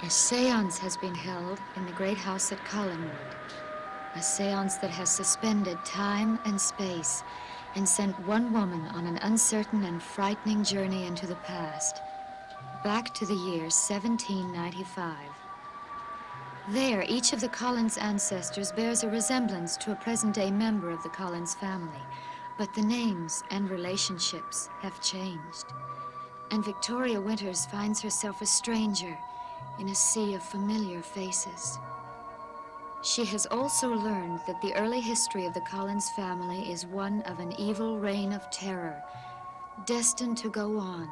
A seance has been held in the great house at Collinwood. A seance that has suspended time and space and sent one woman on an uncertain and frightening journey into the past, back to the year 1795. There, each of the Collins ancestors bears a resemblance to a present-day member of the Collins family, but the names and relationships have changed. And Victoria Winters finds herself a stranger in a sea of familiar faces. She has also learned that the early history of the Collins family is one of an evil reign of terror, destined to go on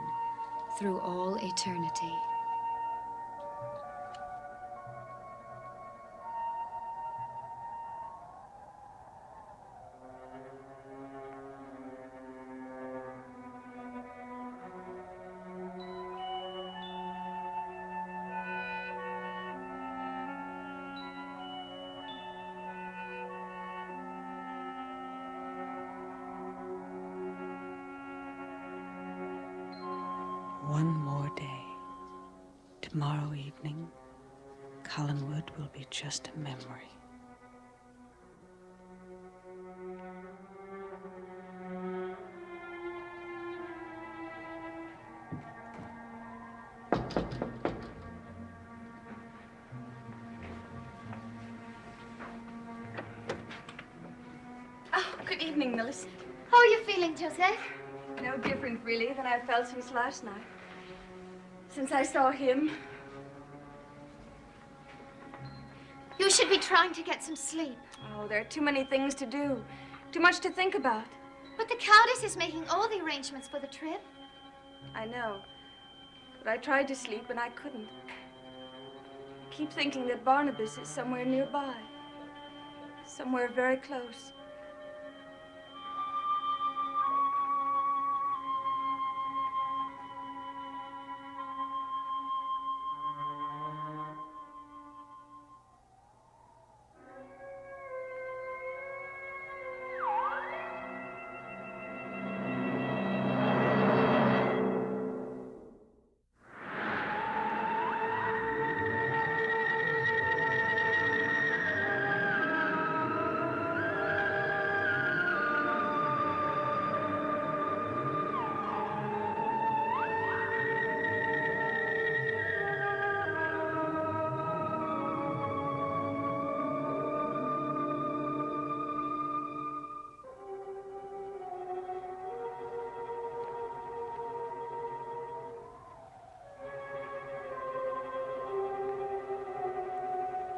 through all eternity. One more day. Tomorrow evening, Collinwood will be just a memory. Oh, good evening, Millicent. How are you feeling, Joseph? No different, really, than I felt since last night. Since I saw him. You should be trying to get some sleep. Oh, there are too many things to do. Too much to think about. But the Countess is making all the arrangements for the trip. I know. But I tried to sleep and I couldn't. I keep thinking that Barnabas is somewhere nearby. Somewhere very close.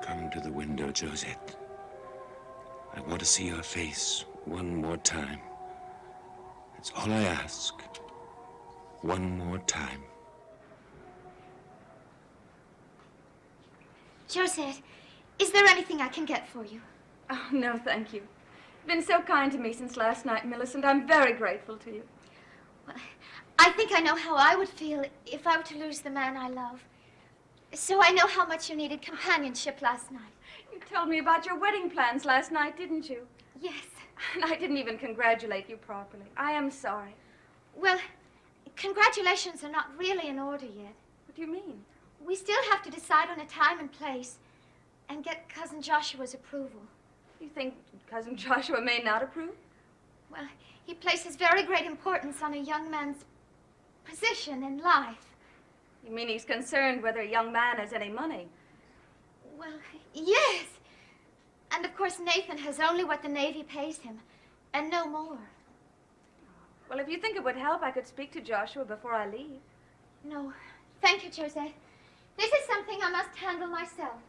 Come to the window, Josette. I want to see your face one more time. That's all I ask. One more time. Joseph, is there anything I can get for you? Oh, no, thank you. You've been so kind to me since last night, Millicent. I'm very grateful to you. Well, I think I know how I would feel if I were to lose the man I love. So I know how much you needed companionship last night. You told me about your wedding plans last night, didn't you? Yes. And I didn't even congratulate you properly. I am sorry. Well, congratulations are not really in order yet. What do you mean? We still have to decide on a time and place and get Cousin Joshua's approval. You think Cousin Joshua may not approve? Well, he places very great importance on a young man's position in life. You mean he's concerned whether a young man has any money? Well, yes. And of course, Nathan has only what the Navy pays him, and no more. Well, if you think it would help, I could speak to Joshua before I leave. No, thank you, Joseph. This is something I must handle myself,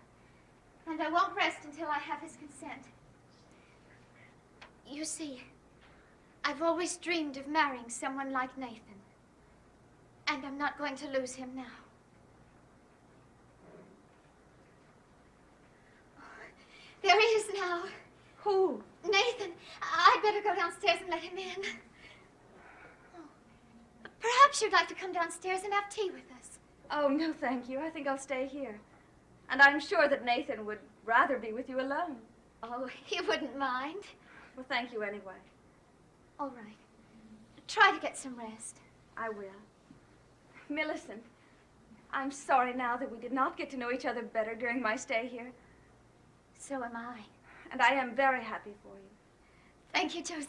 and I won't rest until I have his consent. You see, I've always dreamed of marrying someone like Nathan. And I'm not going to lose him now. There he is now. Who? Nathan. I'd better go downstairs and let him in. Oh. Perhaps you'd like to come downstairs and have tea with us. Oh, no, thank you. I think I'll stay here. And I'm sure that Nathan would rather be with you alone. Oh, he wouldn't mind. Well, thank you anyway. All right. Try to get some rest. I will. Millicent, I'm sorry now that we did not get to know each other better during my stay here. So am I. And I am very happy for you. Thank you, Josette.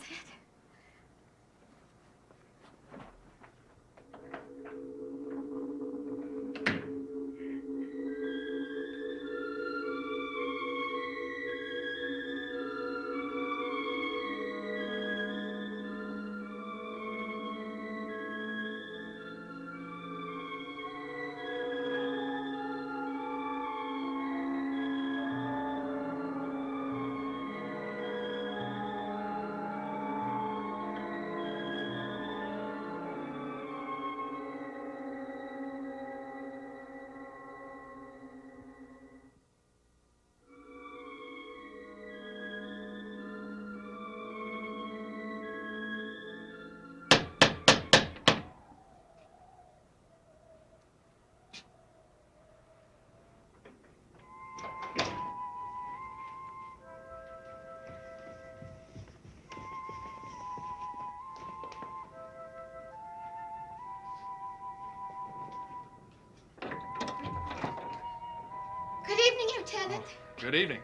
Good evening, Lieutenant. Good evening.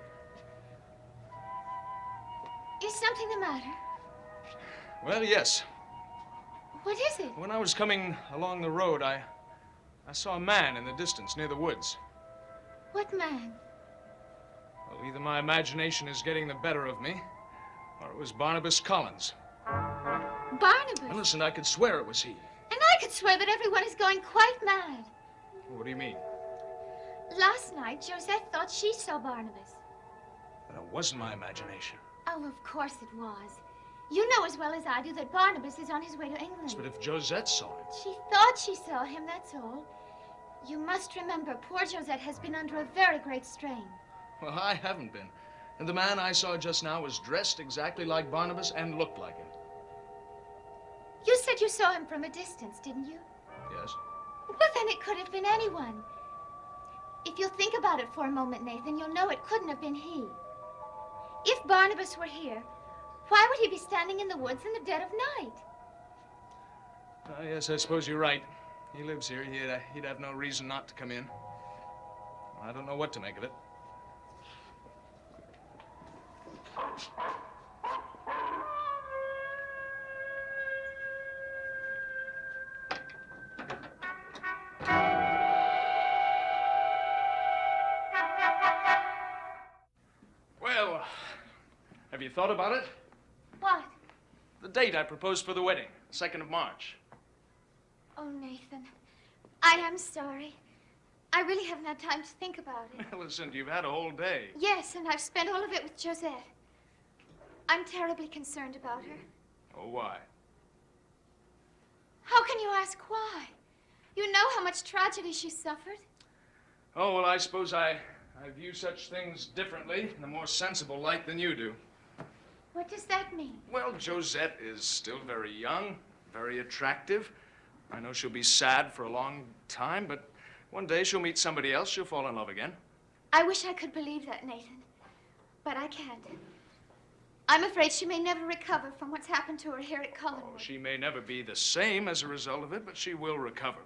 Is something the matter? Well, yes. What is it? When I was coming along the road, I saw a man in the distance near the woods. What man? Well, either my imagination is getting the better of me, or it was Barnabas Collins. Barnabas? And listen, I could swear it was he. And I could swear that everyone is going quite mad. What do you mean? Last night, Josette thought she saw Barnabas. But it wasn't my imagination. Oh, of course it was. You know as well as I do that Barnabas is on his way to England. Yes, but if Josette saw it... She thought she saw him, that's all. You must remember, poor Josette has been under a very great strain. Well, I haven't been. And the man I saw just now was dressed exactly like Barnabas and looked like him. You said you saw him from a distance, didn't you? Yes? Well, then it could have been anyone. If you'll think about it for a moment, Nathan, you'll know it couldn't have been he. If Barnabas were here, why would he be standing in the woods in the dead of night? Yes, I suppose you're right. He lives here. He'd have no reason not to come in. I don't know what to make of it. Well, have you thought about it? What? The date I proposed for the wedding, 2nd of March. Oh, Nathan, I am sorry. I really haven't had time to think about it. Listen, you've had a whole day. Yes, and I've spent all of it with Josette. I'm terribly concerned about her. Oh, why? How can you ask why? You know how much tragedy she suffered. Oh, well, I suppose I view such things differently, in a more sensible light than you do. What does that mean? Well, Josette is still very young, very attractive. I know she'll be sad for a long time, but one day she'll meet somebody else. She'll fall in love again. I wish I could believe that, Nathan, but I can't. I'm afraid she may never recover from what's happened to her here at Oh, Collinwood. she may never be the same as a result of it, but she will recover.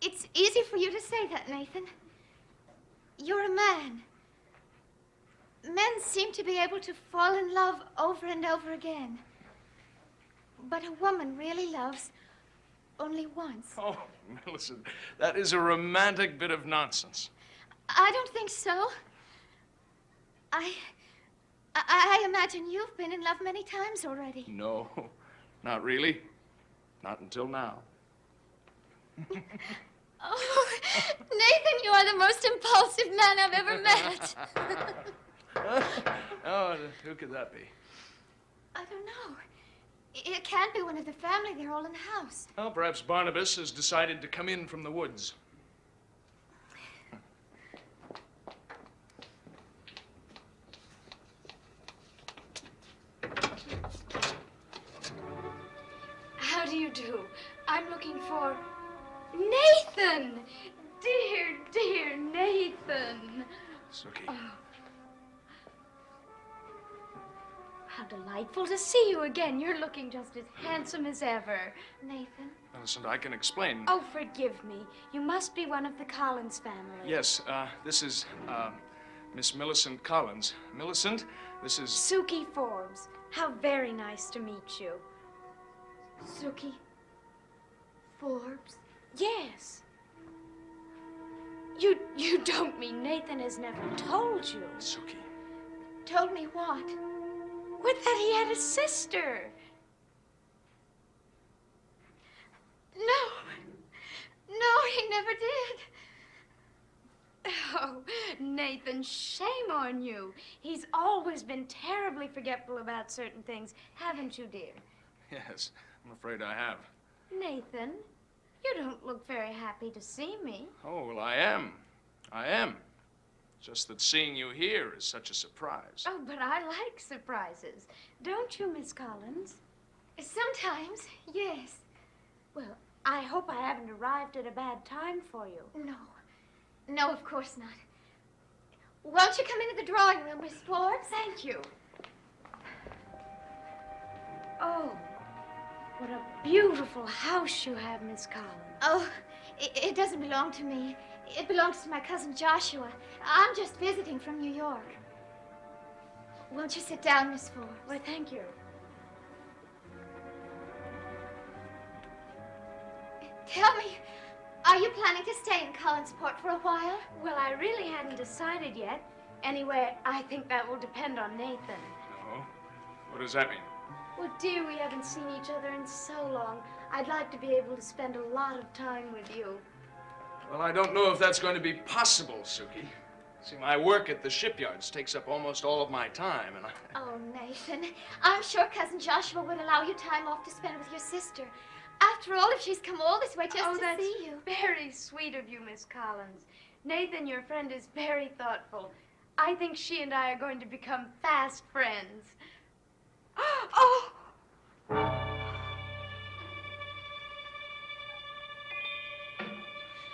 It's easy for you to say that, Nathan. You're a man. Men seem to be able to fall in love over and over again. But a woman really loves only once. Oh, Millicent, that is a romantic bit of nonsense. I don't think so. I imagine you've been in love many times already. No, not really. Not until now. Oh, Nathan, you are the most impulsive man I've ever met. Oh, who could that be? I don't know. It can't be one of the family. They're all in the house. Well, perhaps Barnabas has decided to come in from the woods. How do you do? I'm looking for Nathan! Dear, dear Nathan. Suki. Oh. How delightful to see you again. You're looking just as handsome as ever. Nathan. Millicent, I can explain. Oh, forgive me. You must be one of the Collins family. Yes, this is, Miss Millicent Collins. Millicent, this is... Suki Forbes. How very nice to meet you. Suki Forbes. Yes. You don't mean Nathan has never told you? Suki. Told me what? What, that he had a sister? No, he never did. Oh, Nathan, shame on you. He's always been terribly forgetful about certain things, haven't you, dear? Yes, I'm afraid I have. Nathan, you don't look very happy to see me. Oh, well, I am. I am. Just that seeing you here is such a surprise. Oh, but I like surprises. Don't you, Miss Collins? Sometimes, yes. Well, I hope I haven't arrived at a bad time for you. No, of course not. Won't you come into the drawing room, Miss Forbes? Thank you. Oh, what a beautiful house you have, Miss Collins. Oh, it doesn't belong to me. It belongs to my cousin Joshua. I'm just visiting from New York. Won't you sit down, Miss Forbes? Well, thank you. Tell me, are you planning to stay in Collinsport for a while? Well, I really hadn't decided yet. Anyway, I think that will depend on Nathan. Oh? What does that mean? Well, dear, we haven't seen each other in so long. I'd like to be able to spend a lot of time with you. Well, I don't know if that's going to be possible, Suki. See, my work at the shipyards takes up almost all of my time, and Oh, Nathan, I'm sure Cousin Joshua would allow you time off to spend with your sister. After all, if she's come all this way just to see you. Very sweet of you, Miss Collins. Nathan, your friend, is very thoughtful. I think she and I are going to become fast friends. Oh!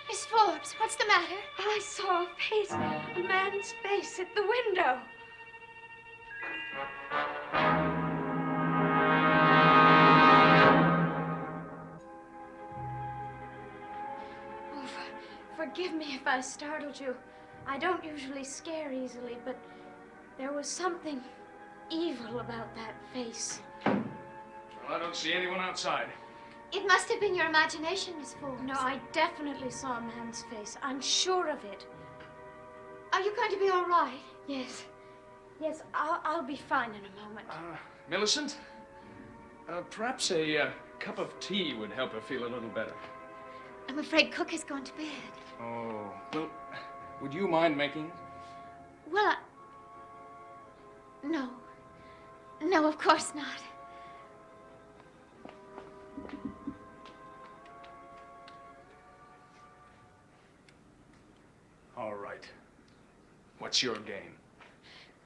Miss Forbes, what's the matter? I saw a face, a man's face at the window. Oh, forgive me if I startled you. I don't usually scare easily, but there was something evil about that face. well, I don't see anyone outside. It must have been your imagination, Miss Forbes. No, I definitely saw a man's face. I'm sure of it. Are you going to be all right? Yes. Yes, I'll be fine in a moment. Millicent? Perhaps a cup of tea would help her feel a little better. I'm afraid Cook has gone to bed. Oh, well, would you mind making? Well, No. No, of course not. All right. What's your game?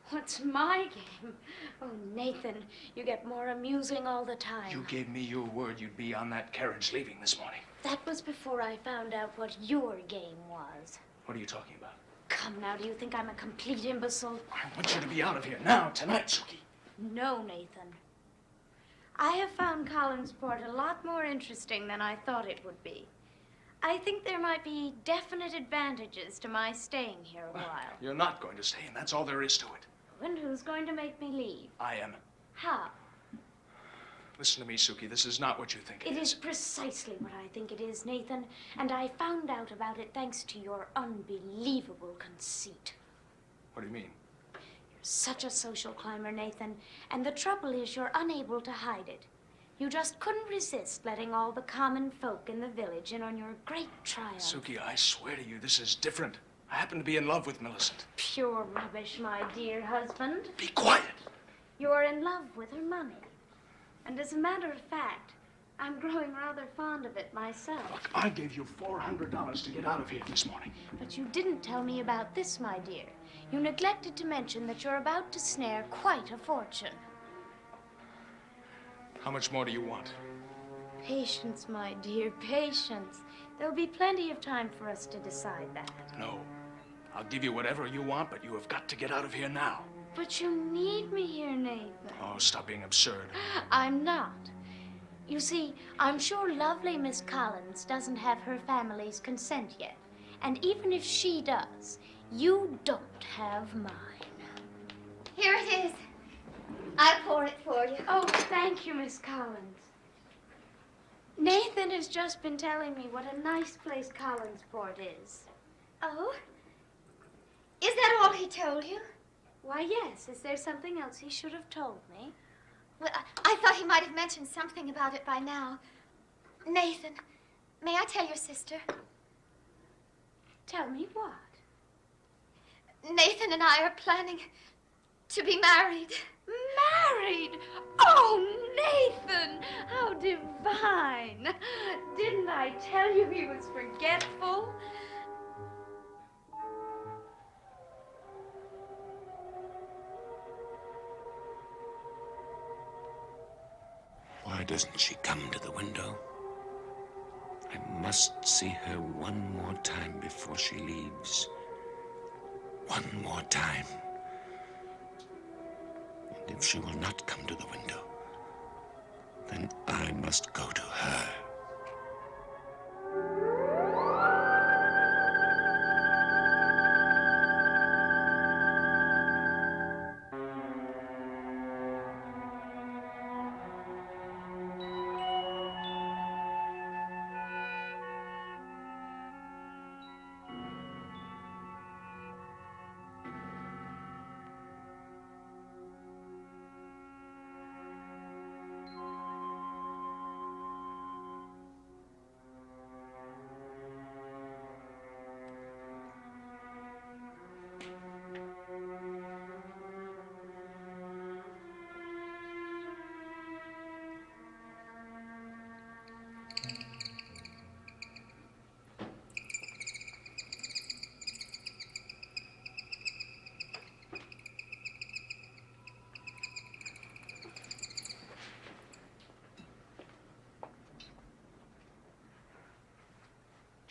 What's my game? Oh, Nathan, you get more amusing all the time. You gave me your word you'd be on that carriage leaving this morning. That was before I found out what your game was. What are you talking about? Come now, do you think I'm a complete imbecile? I want you to be out of here now, tonight, Suki. No, Nathan. I have found Collinsport a lot more interesting than I thought it would be. I think there might be definite advantages to my staying here a while. You're not going to stay, and that's all there is to it. And who's going to make me leave? I am. How? Listen to me, Suki. This is not what you think It is precisely what I think it is, Nathan. And I found out about it thanks to your unbelievable conceit. What do you mean? You're such a social climber, Nathan. And the trouble is you're unable to hide it. You just couldn't resist letting all the common folk in the village in on your great triumph. Suki, I swear to you, this is different. I happen to be in love with Millicent. Pure rubbish, my dear husband. Be quiet. You're in love with her money. And as a matter of fact, I'm growing rather fond of it myself. Look, I gave you $400 to get out of here this morning. But you didn't tell me about this, my dear. You neglected to mention that you're about to snare quite a fortune. How much more do you want? Patience, my dear, patience. There'll be plenty of time for us to decide that. No. I'll give you whatever you want, but you have got to get out of here now. But you need me here, Nathan. Oh, stop being absurd. I'm not. You see, I'm sure lovely Miss Collins doesn't have her family's consent yet. And even if she does, you don't have mine. Here it is. I'll pour it for you. Oh, thank you, Miss Collins. Nathan has just been telling me what a nice place Collinsport is. Oh? Is that all he told you? Why, yes. Is there something else he should have told me? Well, I thought he might have mentioned something about it by now. Nathan, may I tell your sister? Tell me what? Nathan and I are planning to be married. Married? Oh, Nathan! How divine! Didn't I tell you he was forgetful? Why doesn't she come to the window? I must see her one more time before she leaves. One more time. And if she will not come to the window, then I must go to her.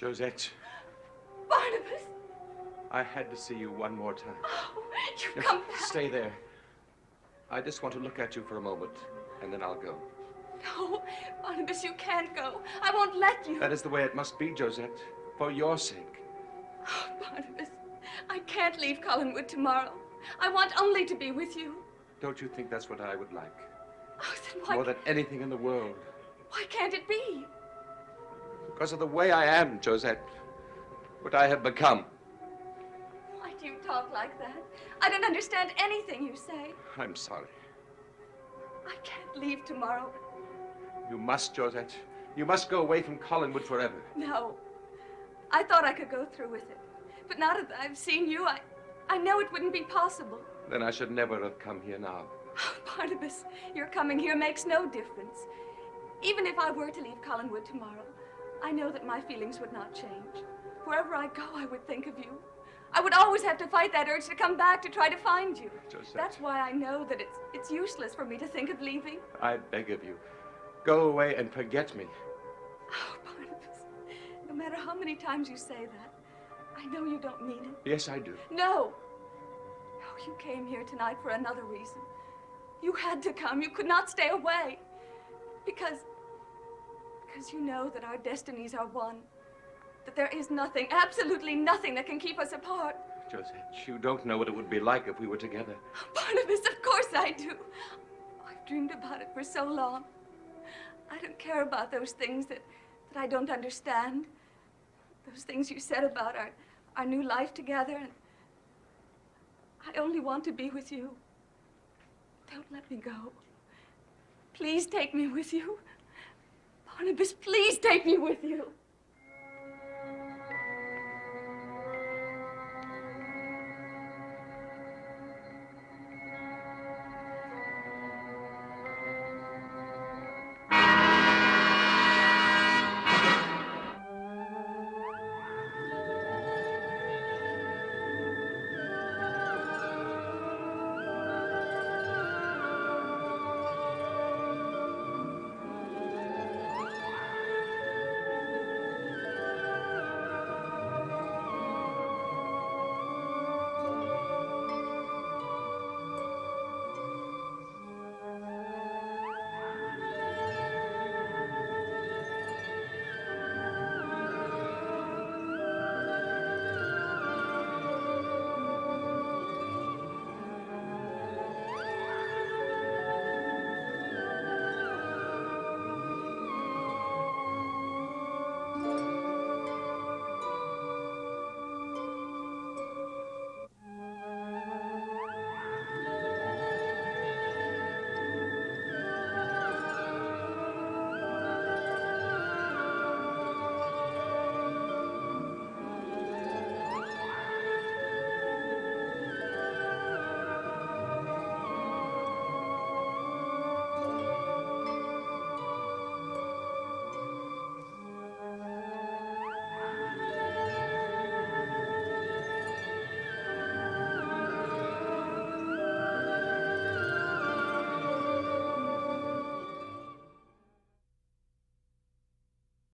Josette, Barnabas! I had to see you one more time. Oh, you've Yes, come back. stay there. I just want to look at you for a moment, and then I'll go. No, Barnabas, you can't go. I won't let you. That is the way it must be, Josette, for your sake. Oh, Barnabas, I can't leave Collinwood tomorrow. I want only to be with you. Don't you think that's what I would like? Oh, then why, More than anything in the world. why can't it be? Because of the way I am, Josette. What I have become. Why do you talk like that? I don't understand anything you say. I'm sorry. I can't leave tomorrow. You must, Josette. You must go away from Collinwood forever. No. I thought I could go through with it. But now that I've seen you, I know it wouldn't be possible. Then I should never have come here now. Oh, Barnabas, your coming here makes no difference. Even if I were to leave Collinwood tomorrow, I know that my feelings would not change. Wherever I go, I would think of you. I would always have to fight that urge to come back to try to find you. Josette. That's why I know that it's useless for me to think of leaving. I beg of you. Go away and forget me. Oh, Barnabas, no matter how many times you say that, I know you don't mean it. Yes, I do. No. No, you came here tonight for another reason. You had to come. You could not stay away. Because you know that our destinies are one. That there is nothing, absolutely nothing that can keep us apart. Josette, you don't know what it would be like if we were together. Oh, Barnabas, of course I do. I've dreamed about it for so long. I don't care about those things that I don't understand. Those things you said about our new life together. And I only want to be with you. Don't let me go. Please take me with you. Barnabas, please take me with you.